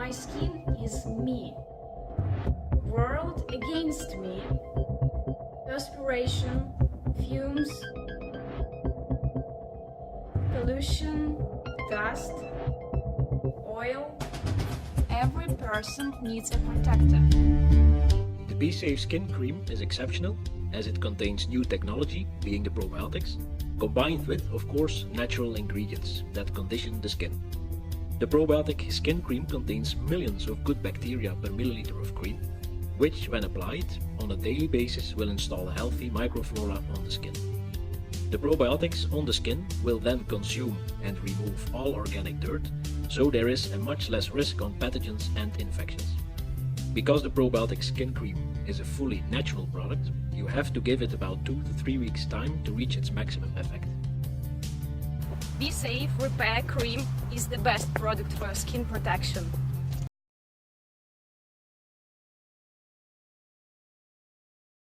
My skin is me. World against me. Perspiration, fumes, pollution, dust, oil. Every person needs a protector. The Be Safe Skin Cream is exceptional as it contains new technology, being the probiotics, combined with, of course, natural ingredients that condition the skin. The probiotic skin cream contains millions of good bacteria per milliliter of cream, which, when applied on a daily basis, will install a healthy microflora on the skin. The probiotics on the skin will then consume and remove all organic dirt, so there is a much less risk on pathogens and infections. Because the probiotic skin cream is a fully natural product, you have to give it about 2 to 3 weeks time to reach its maximum effect. Be Safe Repair Cream is the best product for skin protection.